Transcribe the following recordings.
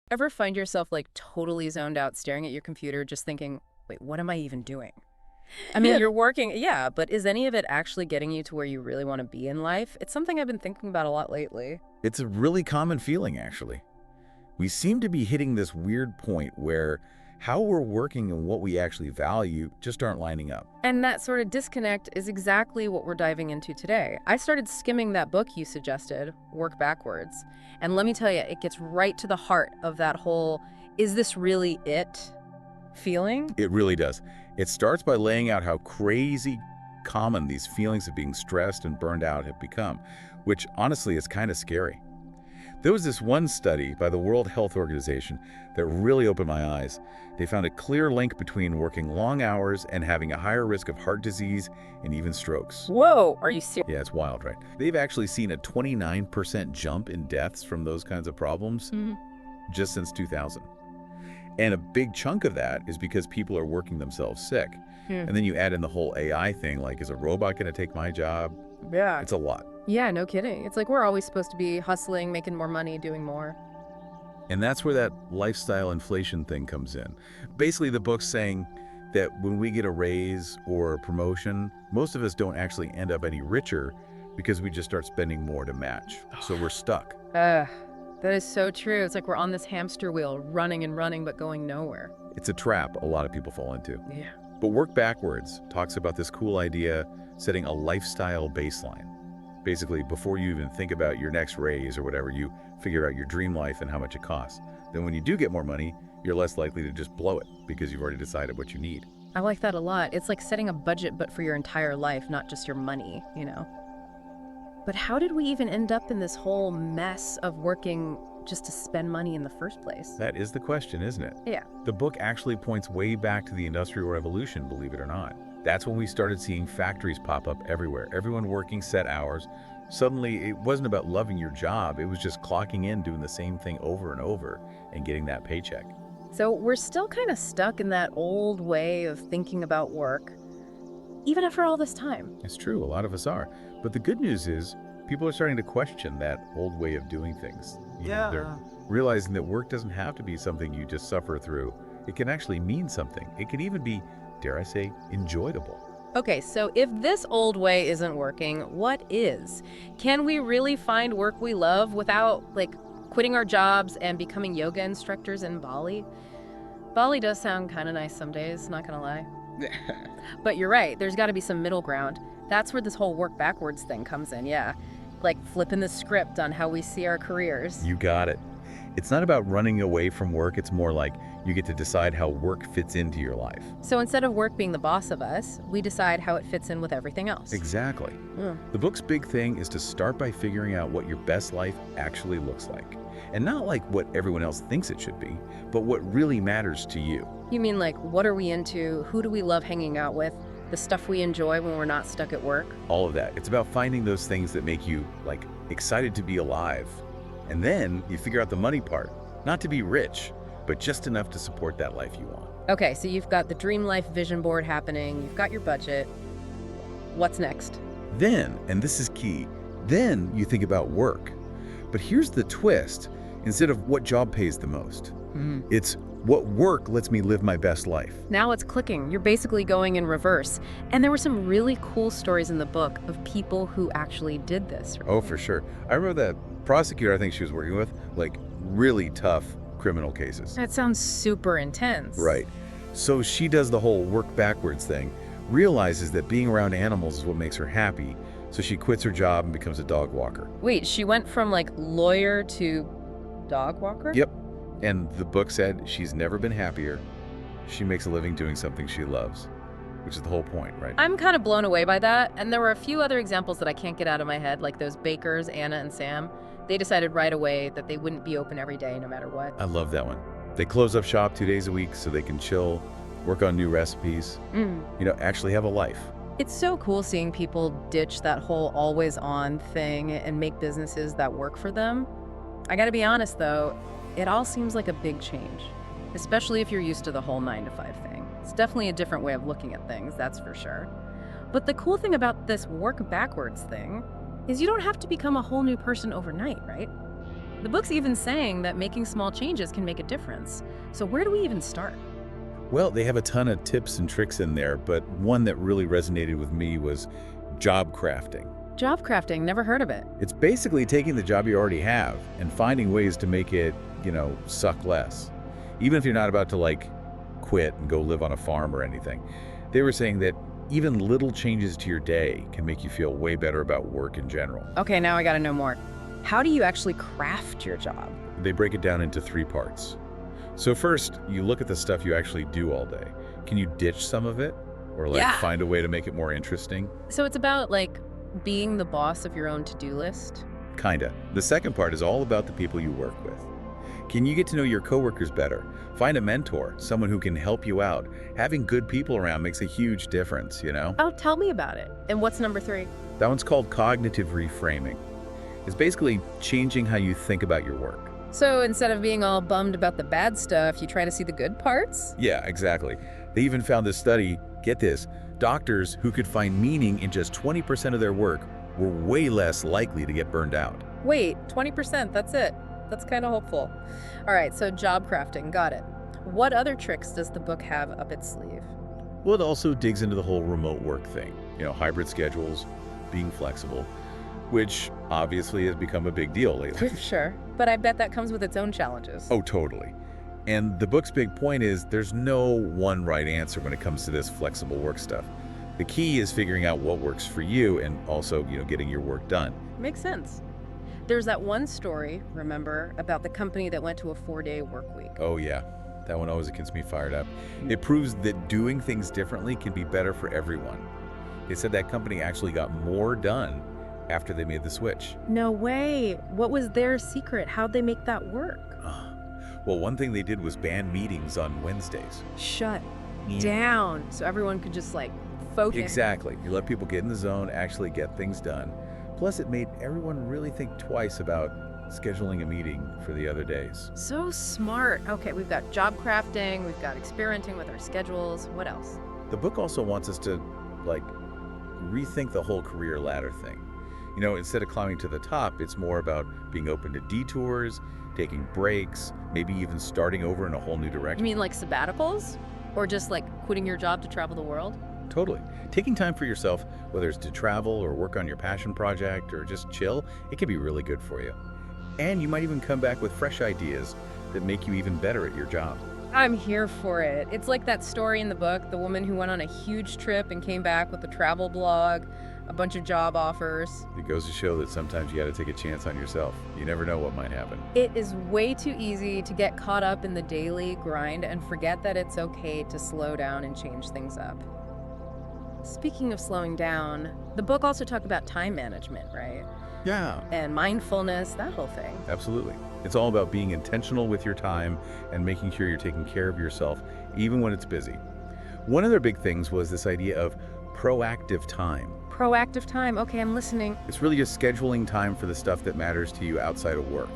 Ever find yourself like totally zoned out staring at your computer just thinking, wait, what am I even doing? I mean, you're working, yeah, but is any of it actually getting you to where you really want to be in life? It's something I've been thinking about a lot lately. It's a really common feeling, actually. We seem to be hitting this weird point where how we're working and what we actually value just aren't lining up. And that sort of disconnect is exactly what we're diving into today. I started skimming that book you suggested, Work Backwards. And let me tell you, it gets right to the heart of that whole, is this really it feeling? It really does. It starts by laying out how crazy common these feelings of being stressed and burned out have become, which honestly is kind of scary. There was this one study by the World Health Organization that really opened my eyes. They found a clear link between working long hours and having a higher risk of heart disease and even strokes. Whoa, are you serious? Yeah, it's wild, right? They've actually seen a 29% jump in deaths from those kinds of problems just since 2000. And a big chunk of that is because people are working themselves sick. And then you add in the whole AI thing, like, is a robot going to take my job? Yeah. It's a lot. Yeah, no kidding. It's like we're always supposed to be hustling, making more money, doing more. And that's where that lifestyle inflation thing comes in. Basically, the book's saying that when we get a raise or a promotion, most of us don't actually end up any richer because we just start spending more to match. So we're stuck. That is so true. It's like we're on this hamster wheel, running and running, but going nowhere. It's a trap a lot of people fall into. Yeah. But Work Backwards talks about this cool idea, setting a lifestyle baseline. Basically, before you even think about your next raise or whatever, you figure out your dream life and how much it costs. Then when you do get more money, you're less likely to just blow it because you've already decided what you need. I like that a lot. It's like setting a budget, but for your entire life, not just your money, you know? But how did we even end up in this whole mess of working just to spend money in the first place? That is the question, isn't it? Yeah. The book actually points way back to the Industrial Revolution, believe it or not. That's when we started seeing factories pop up everywhere, everyone working set hours. Suddenly, it wasn't about loving your job, it was just clocking in, doing the same thing over and over, and getting that paycheck. So we're still kind of stuck in that old way of thinking about work, even after all this time. It's true, a lot of us are. But the good news is, people are starting to question that old way of doing things. They're realizing that work doesn't have to be something you just suffer through. It can actually mean something. It can even be, dare I say, enjoyable. Okay, so if this old way isn't working, what is? Can we really find work we love without, like, quitting our jobs and becoming yoga instructors in Bali? Bali does sound kind of nice some days, not gonna lie. But you're right, there's got to be some middle ground. That's where this whole work backwards thing comes in, yeah. Like flipping the script on how we see our careers. You got it. It's not about running away from work, it's more like you get to decide how work fits into your life. So instead of work being the boss of us, we decide how it fits in with everything else. Exactly. The book's big thing is to start by figuring out what your best life actually looks like. And not like what everyone else thinks it should be, but what really matters to you. You mean like, what are we into? Who do we love hanging out with? The stuff we enjoy when we're not stuck at work? All of that. It's about finding those things that make you, like, excited to be alive. And then you figure out the money part. Not to be rich, but just enough to support that life you want. Okay, so you've got the dream life vision board happening, you've got your budget. What's next? Then, and this is key, then you think about work. But here's the twist. Instead of what job pays the most, it's what work lets me live my best life. Now it's clicking. You're basically going in reverse. And there were some really cool stories in the book of people who actually did this. Oh, for sure. I remember that prosecutor I think she was working with, like, really tough criminal cases. That sounds super intense. Right. So she does the whole work backwards thing, realizes that being around animals is what makes her happy, so she quits her job and becomes a dog walker. Wait, she went from like lawyer to dog walker? Yep. And the book said she's never been happier. She makes a living doing something she loves, which is the whole point, right? I'm kind of blown away by that. And there were a few other examples that I can't get out of my head, like those bakers, Anna and Sam. They decided right away that they wouldn't be open every day no matter what. I love that one. They close up shop 2 days a week so they can chill, work on new recipes, actually have a life. It's so cool seeing people ditch that whole always on thing and make businesses that work for them. I gotta be honest though, it all seems like a big change, especially if you're used to the whole 9-to-5 thing. It's definitely a different way of looking at things, that's for sure. But the cool thing about this work backwards thing is you don't have to become a whole new person overnight, right? The book's even saying that making small changes can make a difference. So where do we even start? Well, they have a ton of tips and tricks in there, but one that really resonated with me was job crafting. Job crafting, never heard of it. It's basically taking the job you already have and finding ways to make it, suck less. Even if you're not about to, quit and go live on a farm or anything. They were saying that even little changes to your day can make you feel way better about work in general. Okay, now I gotta know more. How do you actually craft your job? They break it down into 3 parts. So first, you look at the stuff you actually do all day. Can you ditch some of it? Or find a way to make it more interesting? So it's about, being the boss of your own to-do list? Kinda. The second part is all about the people you work with. Can you get to know your coworkers better? Find a mentor, someone who can help you out. Having good people around makes a huge difference, Oh, tell me about it. And what's number 3? That one's called cognitive reframing. It's basically changing how you think about your work. So instead of being all bummed about the bad stuff, you try to see the good parts? Yeah, exactly. They even found this study, get this, doctors who could find meaning in just 20% of their work were way less likely to get burned out. Wait, 20%, that's it. That's kind of hopeful. All right, so job crafting, got it. What other tricks does the book have up its sleeve? Well, it also digs into the whole remote work thing, hybrid schedules, being flexible, which obviously has become a big deal lately. Sure, but I bet that comes with its own challenges. Oh, totally. And the book's big point is there's no one right answer when it comes to this flexible work stuff. The key is figuring out what works for you and also, getting your work done. Makes sense. There's that one story, remember, about the company that went to a 4-day work week. Oh, yeah. That one always gets me fired up. It proves that doing things differently can be better for everyone. They said that company actually got more done after they made the switch. No way. What was their secret? How'd they make that work? Well, one thing they did was ban meetings on Wednesdays. Shut down. So everyone could just focus. Exactly. You let people get in the zone, actually get things done. Plus, it made everyone really think twice about scheduling a meeting for the other days. So smart. Okay, we've got job crafting, we've got experimenting with our schedules. What else? The book also wants us to, rethink the whole career ladder thing. Instead of climbing to the top, it's more about being open to detours, taking breaks, maybe even starting over in a whole new direction. You mean sabbaticals? Or just quitting your job to travel the world? Totally. Taking time for yourself, whether it's to travel or work on your passion project or just chill, it can be really good for you. And you might even come back with fresh ideas that make you even better at your job. I'm here for it. It's like that story in the book, the woman who went on a huge trip and came back with a travel blog, a bunch of job offers. It goes to show that sometimes you got to take a chance on yourself. You never know what might happen. It is way too easy to get caught up in the daily grind and forget that it's okay to slow down and change things up. Speaking of slowing down, the book also talked about time management, right? Yeah. And mindfulness, that whole thing. Absolutely. It's all about being intentional with your time and making sure you're taking care of yourself, even when it's busy. One of their big things was this idea of proactive time. Proactive time. Okay, I'm listening. It's really just scheduling time for the stuff that matters to you outside of work,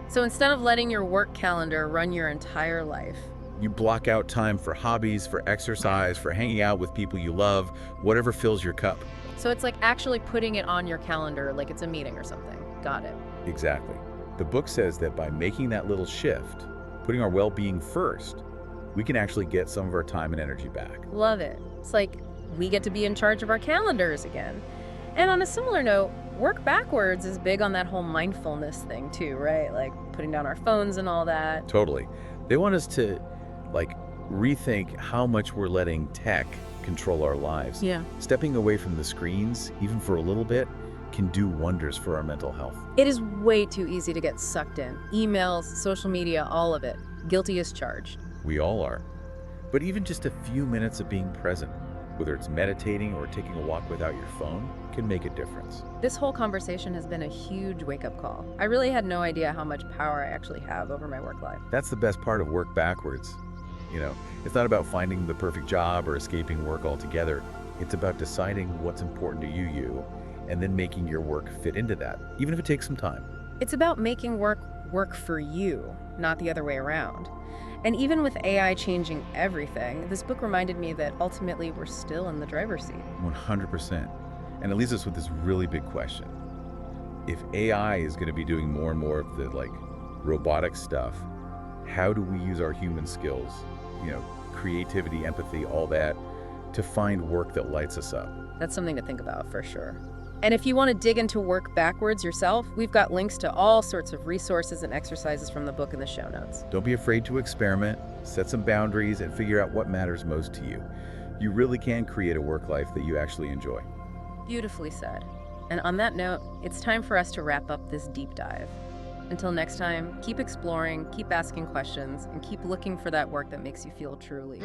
So instead of letting your work calendar run your entire life, you block out time for hobbies, for exercise, for hanging out with people you love, whatever fills your cup. so it's actually putting it on your calendar like it's a meeting or something. Got it. Exactly. The book says that by making that little shift, putting our well-being first, we can actually get some of our time and energy back. Love it. It's we get to be in charge of our calendars again. And on a similar note, work backwards is big on that whole mindfulness thing too, right? Putting down our phones and all that. Totally. They want us to rethink how much we're letting tech control our lives. Yeah. Stepping away from the screens, even for a little bit, can do wonders for our mental health. It is way too easy to get sucked in. Emails, social media, all of it. Guilty as charged. We all are. But even just a few minutes of being present, whether it's meditating or taking a walk without your phone, can make a difference. This whole conversation has been a huge wake-up call. I really had no idea how much power I actually have over my work life. That's the best part of work backwards. It's not about finding the perfect job or escaping work altogether. It's about deciding what's important to you, and then making your work fit into that, even if it takes some time. It's about making work for you, not the other way around. And even with AI changing everything, this book reminded me that ultimately we're still in the driver's seat. 100%. And it leaves us with this really big question. If AI is going to be doing more and more of the robotic stuff, how do we use our human skills, creativity, empathy, all that, to find work that lights us up? That's something to think about for sure. And if you want to dig into work backwards yourself, we've got links to all sorts of resources and exercises from the book in the show notes. Don't be afraid to experiment, set some boundaries, and figure out what matters most to you. You really can create a work life that you actually enjoy. Beautifully said. And on that note, it's time for us to wrap up this deep dive. Until next time, keep exploring, keep asking questions, and keep looking for that work that makes you feel truly.